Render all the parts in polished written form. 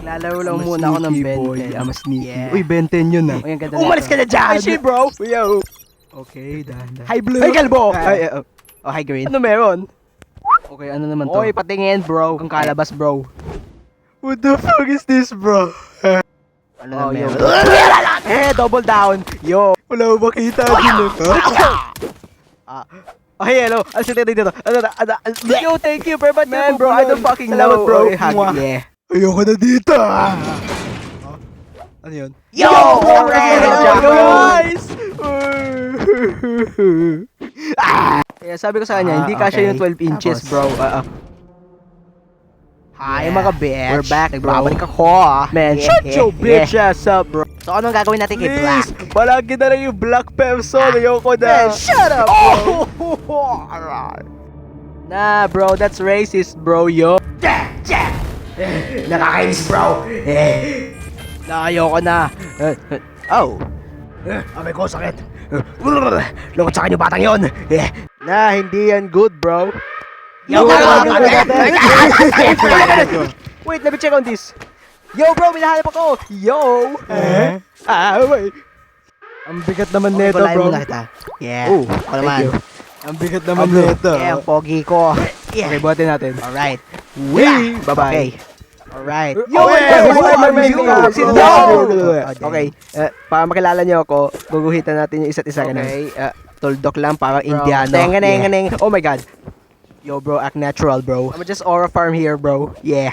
Lalaro lang muna ako ng Benten. I'm a sneaky. Yeah. Uy, Benten yun ah. Uy, ang ganda Umalis ka na dyan! Ay, shit, bro! Yo! Okay, dahan. Hi, Blue! Hi, Kalbo! Oh, hi, Green. Ano meron? Okay, ano naman to? Oy, patingin, bro. Ang kalabas, bro. What the fuck is this, bro? Ano na yo. meron? Double down. Yo. Wala ko makita din Oh, hello. Ano siya dito? Yo, thank you, bro. But Man, bro, I don't fucking Salamat, know. bro. Oy, hug. Mwah. Yeah. Ayoko na dito. Ano yun? Yo! Guys! Kaya sabi ko sa kanya, hindi kasya yung 12 inches, bro. Hi, mga bitch. We're back, bro. Nagbabalik ako, Man, Shut your bitch ass up, bro. So, anong gagawin natin kay Black? Please, palagi na lang yung black person. Ayoko na. Man, shut up, bro. Nah, bro, that's racist, bro, yo. Nakakainis, bro. Ayoko na. Oh. Amay ko, sakit. Lungkot sa akin yung batang yon. Nah, hindi yan good, bro. Yo, Wait, let me check on this. Yo, bro, minahanap ako. Yo. Wait. Ang bigat naman neto, Kulay bro. muna kita. Yeah. Oh, Ako thank naman. you. Ang bigat naman Bro. neto. Yeah, ang pogi ko. Yeah. Okay, buhatin natin. Alright. Wee! Bye-bye. Okay. Alright. Yo, Sino Yo! Okay, para makilala niyo ako, guguhitan natin yung isa't isa. Okay. Tuldok lang, parang Bro. Indiano. Tenga-neng-neng. Oh my God. Yo, bro, act natural, bro. I'm just aura farm here, bro. Yeah.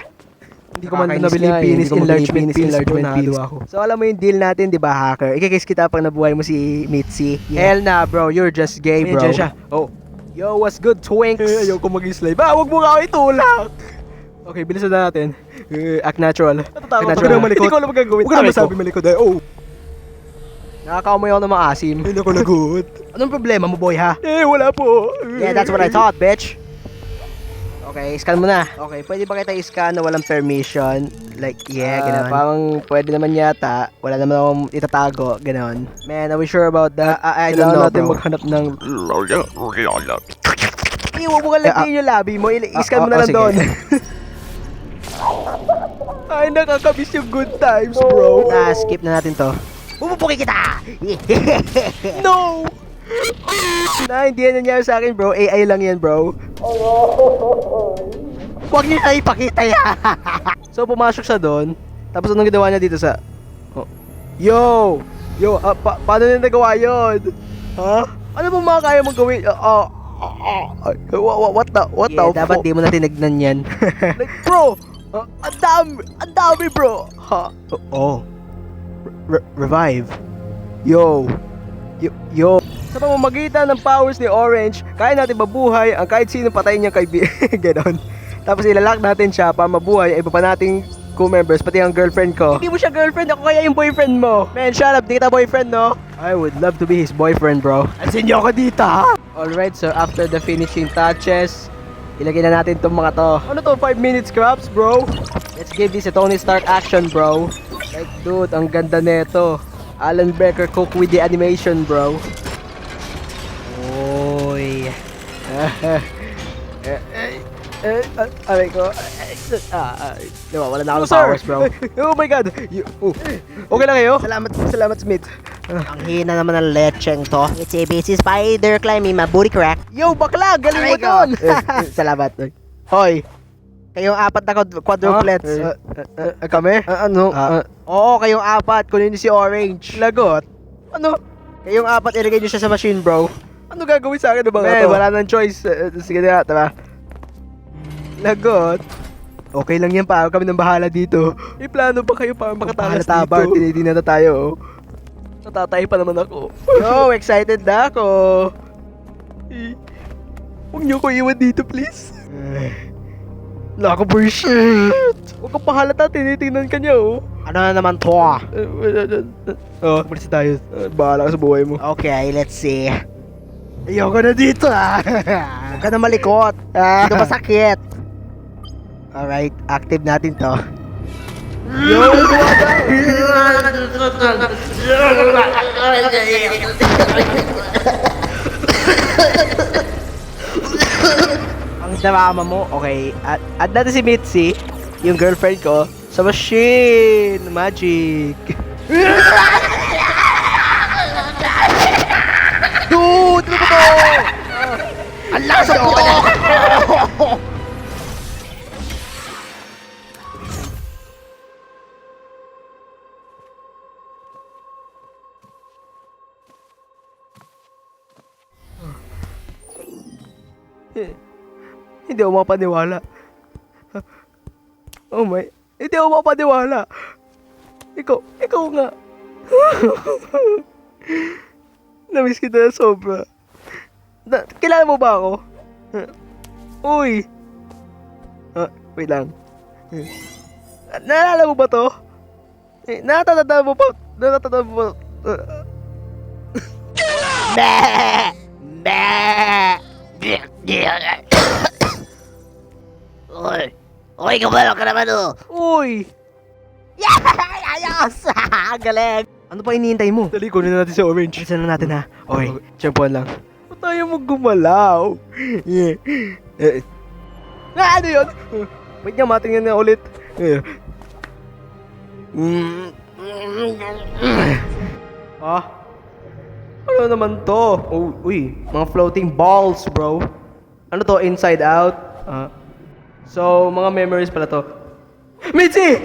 Hindi ko man Nakakainis nabili nga eh. penis, Hindi ko mabili enlargement pills, ako. So, alam mo yung deal natin, di ba, hacker? Ikikiss kita pag nabuhay mo si Mitzi. Yeah. Hell na, bro. You're just gay, Ayun, bro. dyan siya. Oh. Yo, what's good, twinks? Ayoko mag-slide. Huwag mo nga ako itulak! Okay, bilisan na natin. Act natural. Natatakot Act ako ng malikot. Hindi ko alam magagawin. Huwag ka na masabi malikot eh. Oh, Nakakaumoy ako ng mga asim. hindi ako lagot. Anong problema mo, boy, ha? Wala po. Yeah, that's what I thought, bitch. Okay, scan mo na. Okay, pwede ba kita i-scan na walang permission? Like, yeah, gano'n. Parang pwede naman yata. Wala naman akong itatago, gano'n. Man, are we sure about that? I don't know, natin bro. maghanap ng... Huwag mo kalagyan yung labi mo. I-scan mo na lang sige. doon. Ay, nakakamiss yung good times, bro. Skip na natin to. Pupupuki kita! No! Hindi yan nangyari sa akin, bro. AI lang yan, bro. Huwag niyo na ipakita yan. So, pumasok siya doon. Tapos anong ginawa niya dito sa... Oh. Yo! Paano niya nagawa yun? Ha? Ano ba mga kaya mong gawin? What the dapat di mo na tinignan yan. Like, bro! Ang dami, bro! Ha? Oh. Revive. Yo. Sa pamamagitan ng powers ni Orange, kaya natin mabuhay ang kahit sino patay niyang kaibigan. Ganon. Tapos ilalak natin siya para mabuhay ang iba pa nating crew members, pati ang girlfriend ko. Hindi mo siya girlfriend, ako kaya yung boyfriend mo. Man, shut up, di kita boyfriend, no? I would love to be his boyfriend, bro. Asin niyo ako dito, ha? Alright, so after the finishing touches, ilagay na natin tong mga to. Ano to, 5 minutes scraps, bro? Let's give this a Tony Stark action, bro. Like, dude, ang ganda neto. Alan Becker cook with the animation, bro. Oy. Aray ko. Diba, wala na akong powers, bro. Oh my God. Okay lang kayo? Salamat, Smith. Ang hina naman ng lecheng to. It's a busy spider climbing my booty crack. Yo, bakla! Galing mo doon! Salamat. Hoy, kayong apat na quadruplets. Kami? Oo, kayong apat. Kunin niyo si Orange. Lagot? Ano? Kayong apat, ilagay niyo siya sa machine, bro. Ano gagawin sa akin ng mga to? Wala nang choice. Sige na, tara. Lagot? Okay lang yan, pa kami nang bahala dito. May plano ba kayo para makatakas dito? Bar, tinidina na tayo. Natatay pa naman ako. Yo, excited na ako. Huwag niyo ko iwan dito, please. Lako bullshit. Huwag kang pahalata, tinitingnan ka niya, oh. Ano na naman to? Umalis tayo. Bahala ka sa buhay mo. Okay, let's see. Ayoko na dito, Huwag ka na malikot. Ito masakit. Alright, active natin to. Yo, Ang drama mo, okay. At natin si Mitzi, yung girlfriend ko, sa machine. Magic. Dude! Ano ba to? Ang lakas ng puta na! Hindi ako mapaniwala. Oh my, hindi ako mapaniwala. Ikaw nga. Namiss kita na sobra. Kilala mo ba ako? Uy! Wait lang. Naalala mo ba to? Natatanda mo pa? Natatanda mo pa? Uy, kumala ka naman oh. Uy! Ayos! Galing! Ano pa hinihintay mo? Dali, kunin na natin si Orange. Isa na natin ha. Okay, tiyempoan lang. Ba't tayo mo gumalaw? Ano yun? Wait nga, matingnan na ulit. Ah? Ano naman to? Oh, uy, mga floating balls, bro. Ano to? Inside out? So, mga memories pala to. Mitzi!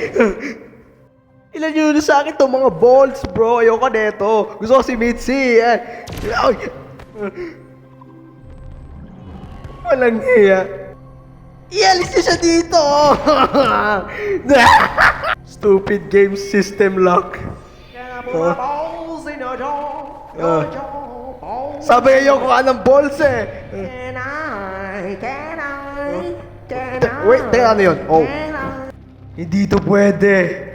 Ilan yun sa akin to? Mga balls, bro. Ayoko neto. Gusto ko si Mitzi. Ay. Walang hiya. Ialis niya siya dito! Stupid game system lock. Sabi ayoko ka ng balls eh. Wait, teka ano yun? Oh. Hindi to pwede.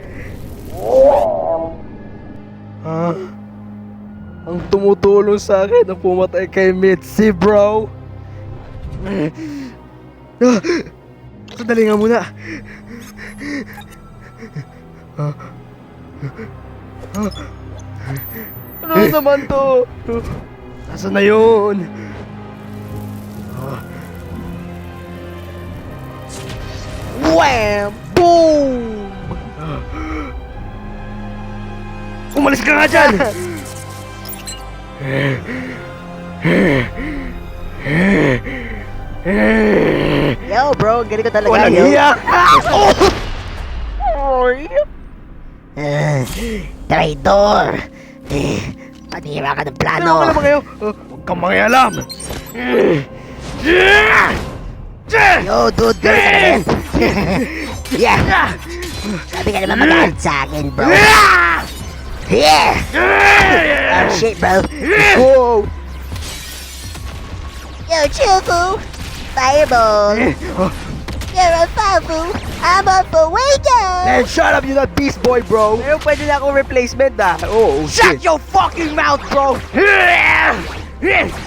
Ang tumutulong sa akin ang pumatay kay Mitzi, bro. Sandali nga muna. Ano naman to? Nasaan na yun? Wham! Boom! Umalis ka nga dyan! Yo bro, galing ko talaga Walang yo. hiya! Traitor! Panira ka ng plano! Ano ka naman kayo? Huwag kang mangialam! Yo dude, galing ka na rin! Yeah! Sabi ka naman magalit sa akin bro! Yeah! Oh shit bro! Whoa! Yo Chufu! Fireball! You're a Fafu! I'm a Fuego! Man, shut up! You're not Beast Boy, bro! Ngayon pwede na akong replacement, ah! Oh, shut your fucking mouth, bro!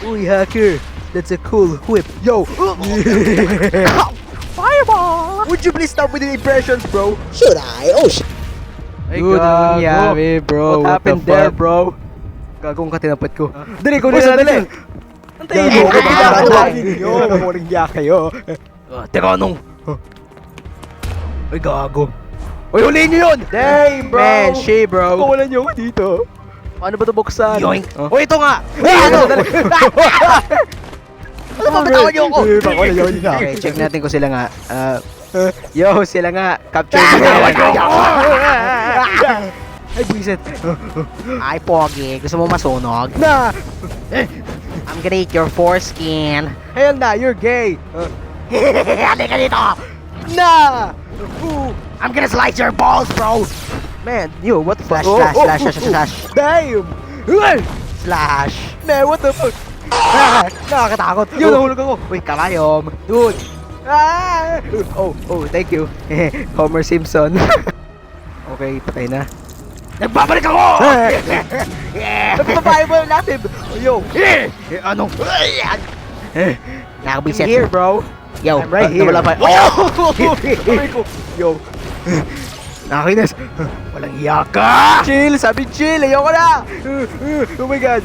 Uy, hacker! That's a cool whip. Yo! Fireball! Would you please stop with the impressions, bro? Should I? Oh shit! Ay, Dude, ang yummy, bro. What happened there, bro? Gagawin ka tinapit ko. Dali, kunin na dali! Antayin mo ako, magkakatawagin nyo! Walang hiya kayo! Teka, anong? Ay, gago. Uy, huliin nyo yun! Damn, bro! Man, she, bro! Kawalan nyo ako dito. Paano ba ito buksan? Yoink. Oh, ito nga! Ano? Ano ba, bitawan nyo ako? Okay, check natin kung sila nga. Yo, sila nga. Capture nyo. Ay, buisit. Ay, Pogi. Gusto mo masunog? Na! I'm gonna eat your foreskin. Hell na, you're gay! Halika dito! Na! I'm gonna slice your balls, bro! Man, yo, what the fuck? Slash, slash, slash, slash, slash. Damn! Slash. Man, what the fuck? Nakakatakot. Yo, nahulog ako. Uy, kalayom. Dude. Ah! Oh, thank you. Homer Simpson. Okay, patay na. Nagbabalik ako! Nagpapayo mo natin. Yo. Anong? I'm Nakabisit. here, bro. Yo, I'm right here. Wala pa. Oh! Aray ko. Yo. Nakinis. Walang iya ka! Chill! Sabi chill! Ayoko na! Oh my God!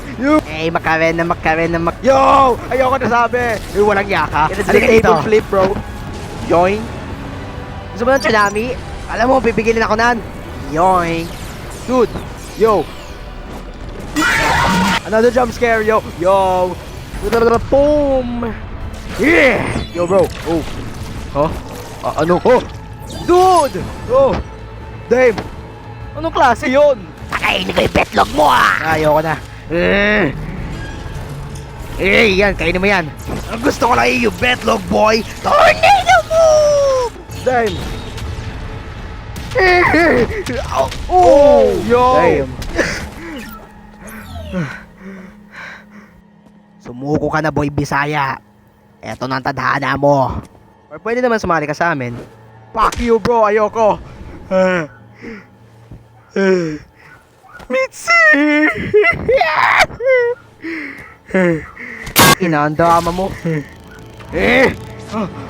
Makawen na. Yo! Ayoko na sabi! Walang iya ka! It's Halika the dito. table flip, bro. Yoing! Gusto mo ng tsunami? Alam mo, pipigilin ako nan. Yoink. Dude! Yo! Another jump scare, yo! Yo! Boom! Yeah! Yo, bro! Oh! Huh? Ano? Oh! Dude! Oh! Dave! Anong klase yun? Pakainin ko yung betlog mo ah! Ayoko na. Yan, kainin mo yan. Ang gusto ko lang yung betlog, boy. Tornado move! Damn! Oh! Yo! Damn. Sumuko ka na, boy Bisaya. Eto na ang tadhana mo. Or pwede naman sumali ka sa amin. Fuck you, bro! Ayoko! Mitzi! Inaandama mo.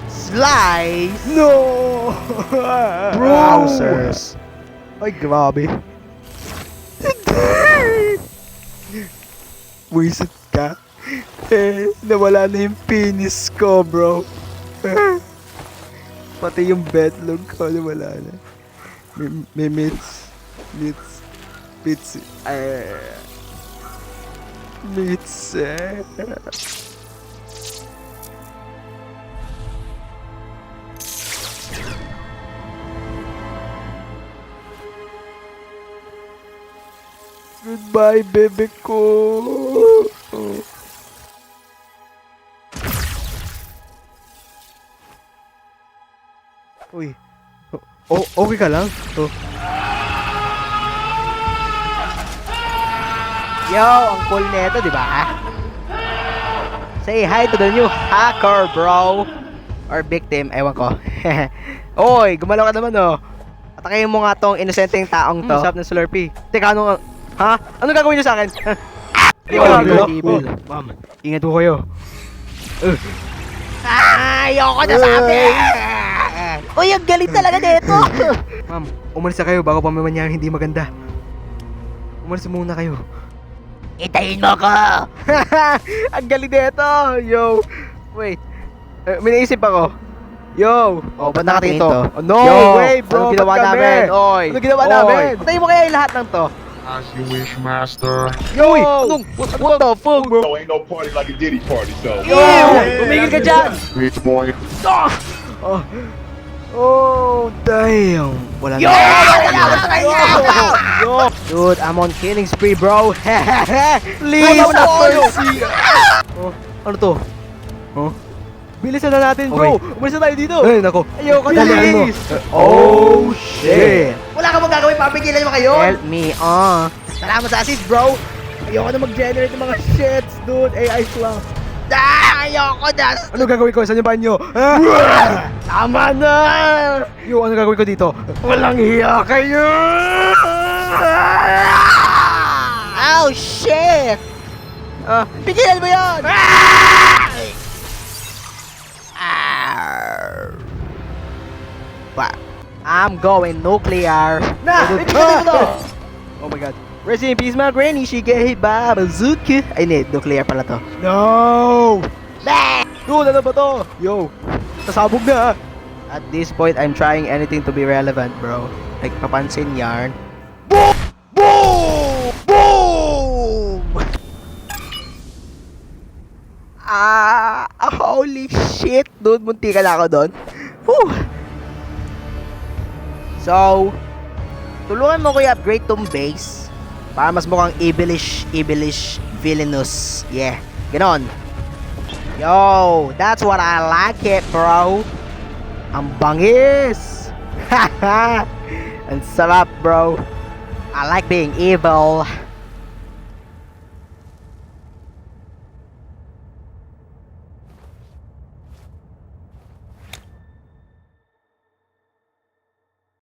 Slice! No! Browsers. Ay, grabe. Wisit ka. Nawala na yung penis ko, bro. Pati yung betlog ko, nawala na. May Mitz. Goodbye, bebe ko. Uy. Okay ka lang? Yo, ang cool neto, di ba? Say hi to the new hacker, bro. Or victim, ewan ko. Oy, gumalaw ka naman, oh. Atakayin mo nga tong inosenteng taong to. Sarap ng Slurpee. Teka, ano? Ha? Ano gagawin niyo sa akin? Yo, evil. Ma'am, ingat po kayo. Ayoko na sabi! Uy, ang galing talaga nito! Ma'am, umalis na kayo bago pa may manyang hindi maganda. Umalis muna kayo. Itayin mo ko! Ang galing nito! Yo! Wait. May naisip ako. Yo! Ba't nakatingin to? Oh, no Yo, way, bro! Ano ginawa Ba't kami? namin? Oy! Ano ginawa Oy! namin? Patayin mo kaya yung lahat ng to? As you wish, master. Yo! What the fuck, bro? So ain't no party like a Diddy party, so. Yo! Tumigil ka dyan! Bitch boy. Oh, damn! Wala Yo! na. Yo! Dude, I'm on killing spree, bro! Please, Ayaw na not ako. mercy! Ano to? Bilisan na natin, bro! Umalis na tayo dito! Ay, nako! Ayoko na, Bilisan mo. please! Oh, shit! Wala ka bang gagawin? Papigilan mo kayo? Help me, Salamat sa assist, bro! Ayoko na mag-generate ng mga shits, dude! AI lang! Ayoko na! Ano gagawin ko? Saan yung banyo? Tama na! Yo, ano gagawin ko dito? Walang hiya kayo! Oh, shit! Pigilan mo yun! I'm going nuclear. Na! Dude, Pigilan mo to! Oh my god. Rest in peace, mga granny. Shigehei Babazuki. Ay, hindi. Nuclear pala to. No! Dude, ano ba to? Yo, nasabog na. At this point, I'm trying anything to be relevant, bro. Like, papansin yarn. Boom! Boom! Holy shit, dude. Munti ka na ako doon. Whew. So, tulungan mo ko i-upgrade tong base para mas mukhang evilish, villainous. Yeah, ganon. Yo, that's what I like it, bro. Ang bangis. Ang sarap, bro. I like being evil.